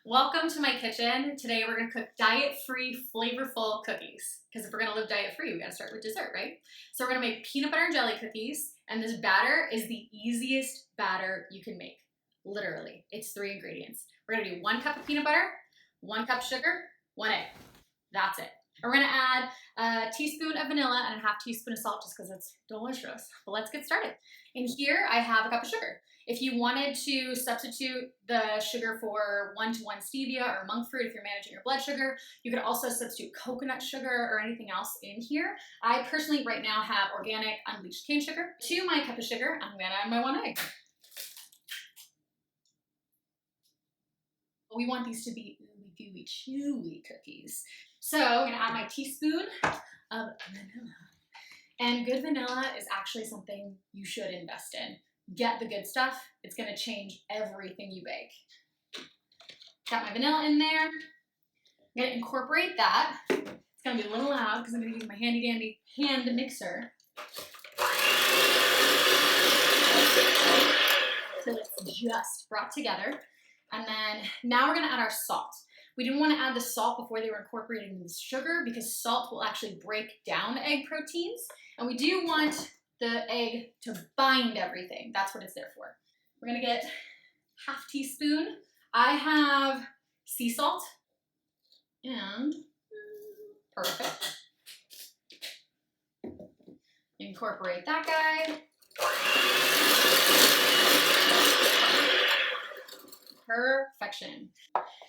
Welcome to my kitchen. Today we're gonna cook diet-free, flavorful cookies. Because if we're gonna live diet-free, we gotta start with dessert, right? So we're gonna make peanut butter and jelly cookies, and this batter is the easiest batter you can make. Literally, it's 3 ingredients. We're gonna do 1 cup of peanut butter, 1 cup sugar, 1 egg. That's it. And we're gonna add a teaspoon of vanilla and a half teaspoon of salt just because it's delicious. But let's get started. In here, I have a cup of sugar. If you wanted to substitute the sugar for 1-to-1 stevia or monk fruit if you're managing your blood sugar, you could also substitute coconut sugar or anything else in here. I personally right now have organic unbleached cane sugar. To my cup of sugar, I'm gonna add my 1 egg. We want these to be ooey gooey chewy cookies. So I'm gonna add my teaspoon of vanilla. And good vanilla is actually something you should invest in. Get the good stuff. It's gonna change everything you bake. Got my vanilla in there. I'm gonna incorporate that. It's gonna be a little loud because I'm gonna use my handy dandy hand mixer. So it's just brought together. And then now we're gonna add our salt. We didn't want to add the salt before they were incorporating the sugar because salt will actually break down egg proteins. And we do want the egg to bind everything. That's what it's there for. We're gonna get half teaspoon. I have sea salt and perfect. Incorporate that guy. Perfection.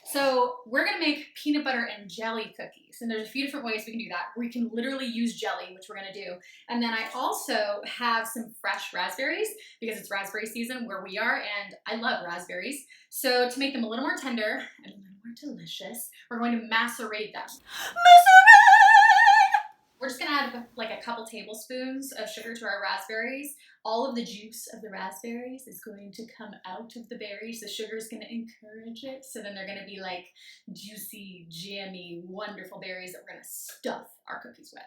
So we're gonna make peanut butter and jelly cookies, and there's a few different ways we can do that. We can literally use jelly, which we're gonna do, and then I also have some fresh raspberries because it's raspberry season where we are, and I love raspberries. So to make them a little more tender and a little more delicious, we're going to macerate them. We're just gonna add like a couple tablespoons of sugar to our raspberries. All of the juice of the raspberries is going to come out of the berries. The sugar is gonna encourage it. So then they're gonna be like juicy, jammy, wonderful berries that we're gonna stuff our cookies with.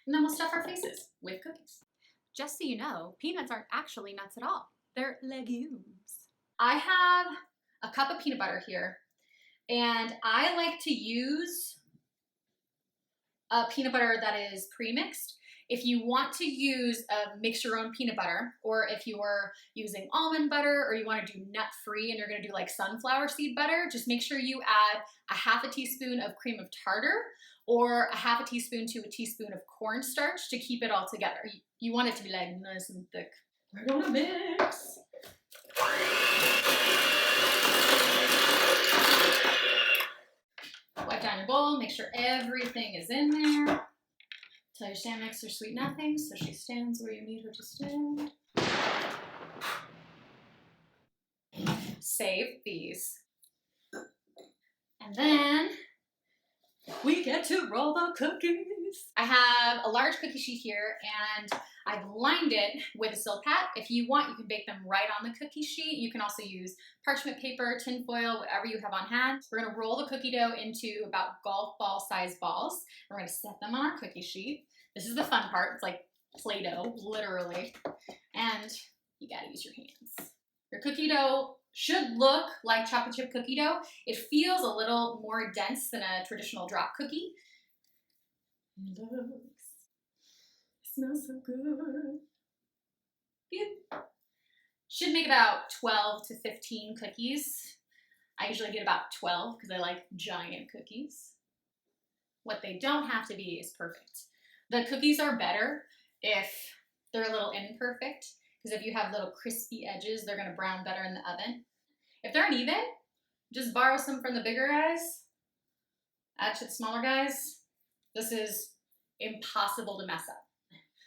And then we'll stuff our faces with cookies. Just so you know, peanuts aren't actually nuts at all. They're legumes. I have a cup of peanut butter here, and I like to use peanut butter that is pre-mixed. If you want to use mix your own peanut butter, or if you are using almond butter, or you want to do nut-free and you're going to do like sunflower seed butter, just make sure you add a half a teaspoon of cream of tartar or a half a teaspoon to a teaspoon of cornstarch to keep it all together. You want it to be like nice and thick. We're gonna mix. Wipe down your bowl, make sure everything is in there. Tell your stand mixer sweet nothing, so she stands where you need her to stand. Save these. And then we get to roll the cookies. I have a large cookie sheet here, and I've lined it with a silk hat. If you want, you can bake them right on the cookie sheet. You can also use parchment paper, tin foil, whatever you have on hand. We're gonna roll the cookie dough into about golf ball size balls. We're gonna set them on our cookie sheet. This is the fun part. It's like Play-Doh, literally. And you gotta use your hands. Your cookie dough should look like chocolate chip cookie dough. It feels a little more dense than a traditional drop cookie. It smells so good. Should make about 12 to 15 cookies. I usually get about 12 because I like giant cookies. What they don't have to be is perfect. The cookies are better if they're a little imperfect, because if you have little crispy edges, they're gonna brown better in the oven. If they're uneven, just borrow some from the bigger guys, add to the smaller guys. This is impossible to mess up.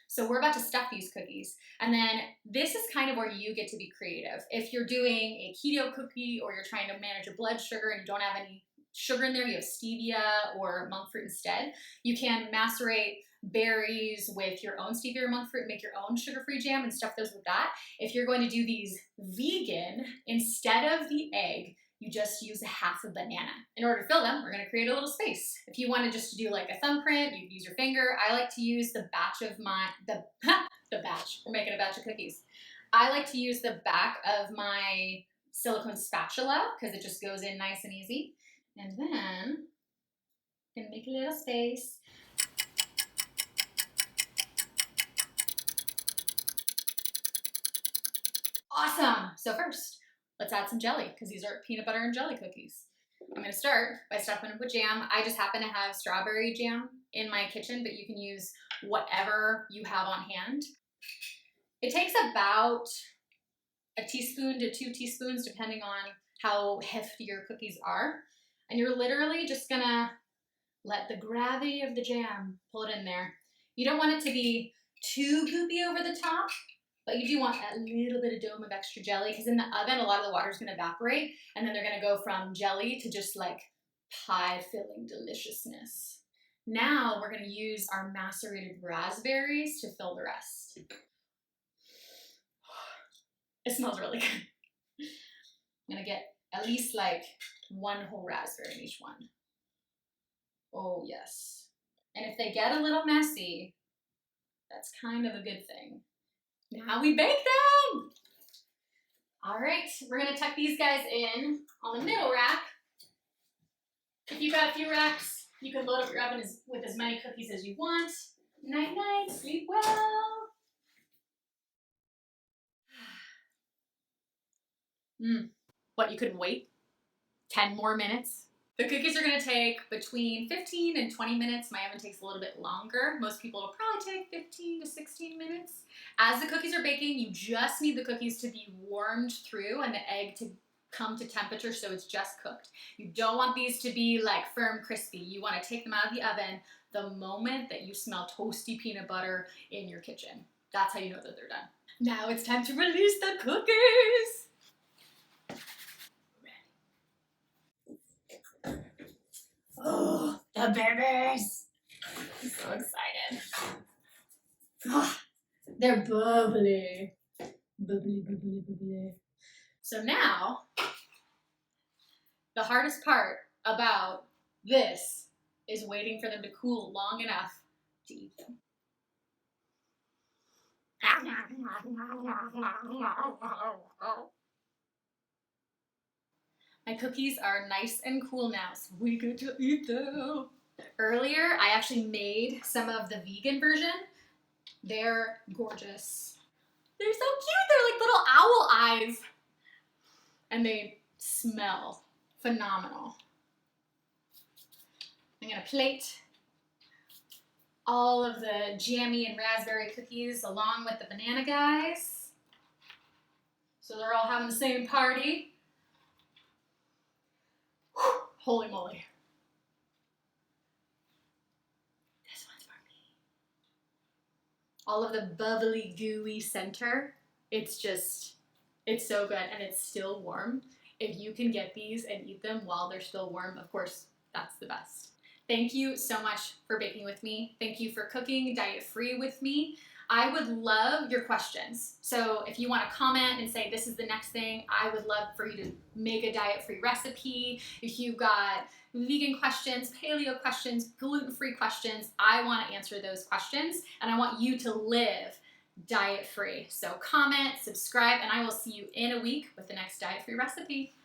So we're about to stuff these cookies. And then this is kind of where you get to be creative. If you're doing a keto cookie or you're trying to manage your blood sugar and you don't have any sugar in there, you have stevia or monk fruit instead, you can macerate berries with your own stevia or monk fruit and make your own sugar-free jam and stuff those with that. If you're going to do these vegan, instead of the egg, you just use a half a banana. In order to fill them, we're gonna create a little space. If you wanted just to do like a thumbprint, you can use your finger. I like to use the batch of the batch. We're making a batch of cookies. I like to use the back of my silicone spatula because it just goes in nice and easy. And then I'm gonna make a little space. Awesome. So first, let's add some jelly because these are peanut butter and jelly cookies. I'm gonna start by stuffing them with jam. I just happen to have strawberry jam in my kitchen, but you can use whatever you have on hand. It takes about a teaspoon to 2 teaspoons, depending on how hefty your cookies are. And you're literally just gonna let the gravity of the jam pull it in there. You don't want it to be too goopy over the top, but you do want that little bit of dome of extra jelly because in the oven, a lot of the water is gonna evaporate and then they're gonna go from jelly to just like pie filling deliciousness. Now we're gonna use our macerated raspberries to fill the rest. It smells really good. I'm gonna get at least like 1 whole raspberry in each one. Oh yes. And if they get a little messy, that's kind of a good thing. Now we bake them! All right, we're gonna tuck these guys in on the middle rack. If you've got a few racks, you can load up your oven with as many cookies as you want. Night night, sleep well. What, you couldn't wait 10 more minutes? The cookies are gonna take between 15 and 20 minutes. My oven takes a little bit longer. Most people will probably take 15 to 16 minutes. As the cookies are baking, you just need the cookies to be warmed through and the egg to come to temperature so it's just cooked. You don't want these to be like firm crispy. You wanna take them out of the oven the moment that you smell toasty peanut butter in your kitchen. That's how you know that they're done. Now it's time to release the cookies. Oh, the babies! I'm so excited. Oh, they're bubbly. Bubbly, bubbly, bubbly. So now, the hardest part about this is waiting for them to cool long enough to eat them. My cookies are nice and cool now, so we get to eat them. Earlier, I actually made some of the vegan version. They're gorgeous. They're so cute. They're like little owl eyes. And they smell phenomenal. I'm gonna plate all of the jammy and raspberry cookies along with the banana guys. So they're all having the same party. Whew, holy moly. This one's for me. All of the bubbly, gooey center. It's so good and it's still warm. If you can get these and eat them while they're still warm, of course, that's the best. Thank you so much for baking with me. Thank you for cooking diet-free with me. I would love your questions. So if you want to comment and say this is the next thing, I would love for you to make a diet-free recipe. If you've got vegan questions, paleo questions, gluten-free questions, I want to answer those questions and I want you to live diet-free. So comment, subscribe, and I will see you in a week with the next diet-free recipe.